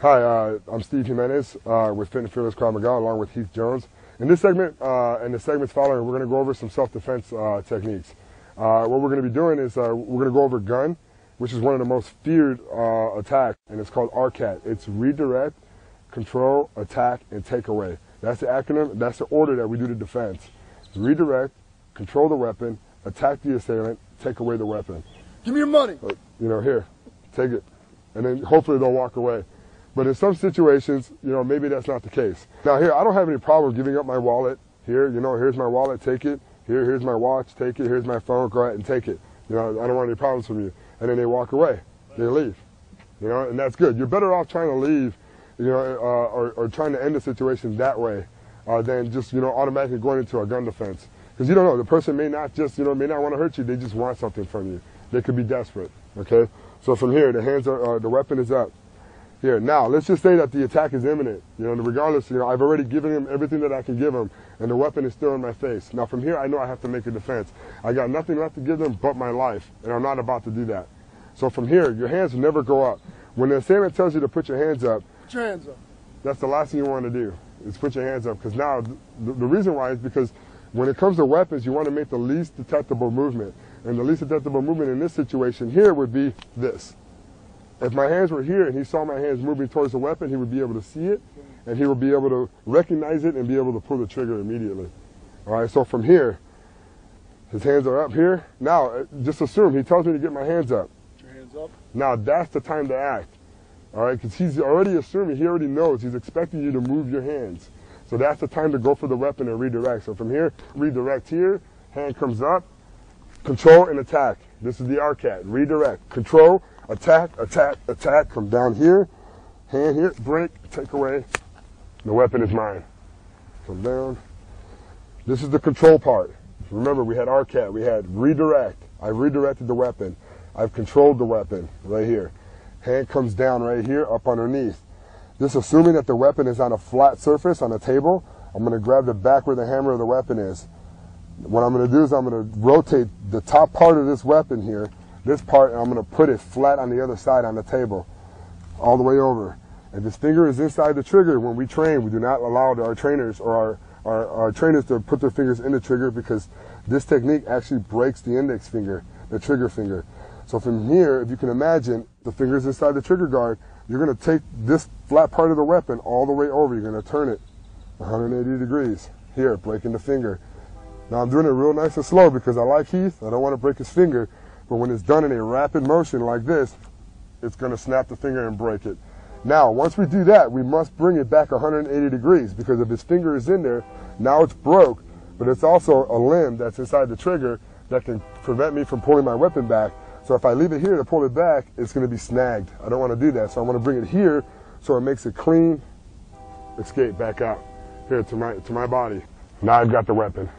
Hi, I'm Steve Jimenez with Fit and Fearless Krav Maga, along with Heath Jones. In this segment and the segments following, we're going to go over some self-defense techniques. What we're going to be doing is we're going to go over gun, which is one of the most feared attacks, and it's called RCAT. It's redirect, control, attack, and take away. That's the acronym. That's the order that we do the defense. It's redirect, control the weapon, attack the assailant, take away the weapon. Give me your money. Here, take it, and then hopefully they'll walk away. But in some situations, maybe that's not the case. Now here, I don't have any problem giving up my wallet. Here, here's my wallet, take it. Here's my watch, take it. Here's my phone, go ahead and take it. I don't want any problems from you. And then they walk away, they leave. And that's good. You're better off trying to leave, or trying to end the situation that way, than just, automatically going into a gun defense. Because you don't know, the person may not just, may not want to hurt you, they just want something from you. They could be desperate, okay? So from here, the hands are, the weapon is up. Here, now, let's just say that the attack is imminent. Regardless, I've already given him everything that I can give him, and the weapon is still in my face. Now, from here, I know I have to make a defense. I got nothing left to give them but my life, and I'm not about to do that. So from here, your hands never go up. When the assailant tells you to put your hands up, put your hands up. That's the last thing you want to do, is put your hands up. Because now, the reason why is because when it comes to weapons, you want to make the least detectable movement. And the least detectable movement in this situation here would be this. If my hands were here and he saw my hands moving towards the weapon, he would be able to see it, and he would be able to recognize it and be able to pull the trigger immediately. All right, so from here, his hands are up here. Now, just assume he tells me to get my hands up. Put your hands up. Now, that's the time to act. All right, because he's already assuming, he already knows, he's expecting you to move your hands. So that's the time to go for the weapon and redirect. So from here, redirect here, hand comes up, control and attack. This is the RCAT, redirect, control, attack, attack, attack, come down here, hand here, break, take away, the weapon is mine. Come down. This is the control part. Remember, we had RCAT, we had redirect. I've redirected the weapon. I've controlled the weapon right here. Hand comes down right here, up underneath. This assuming that the weapon is on a flat surface, on a table, I'm going to grab the back where the hammer of the weapon is. What I'm going to do is I'm going to rotate the top part of this weapon here, this part, and I'm going to put it flat on the other side on the table, all the way over. If this finger is inside the trigger, when we train, we do not allow our trainers or our trainers to put their fingers in the trigger, because this technique actually breaks the index finger, the trigger finger. So from here, if you can imagine, the finger's inside the trigger guard, you're going to take this flat part of the weapon all the way over. You're going to turn it 180 degrees. Here, breaking the finger. Now I'm doing it real nice and slow because I like Heath. I don't want to break his finger. But when it's done in a rapid motion like this, it's going to snap the finger and break it. Now, once we do that, we must bring it back 180 degrees, because if his finger is in there, now it's broke, but it's also a limb that's inside the trigger that can prevent me from pulling my weapon back. So if I leave it here to pull it back, it's going to be snagged. I don't want to do that. So I want to bring it here so it makes it clean, escape back out here to my body. Now I've got the weapon.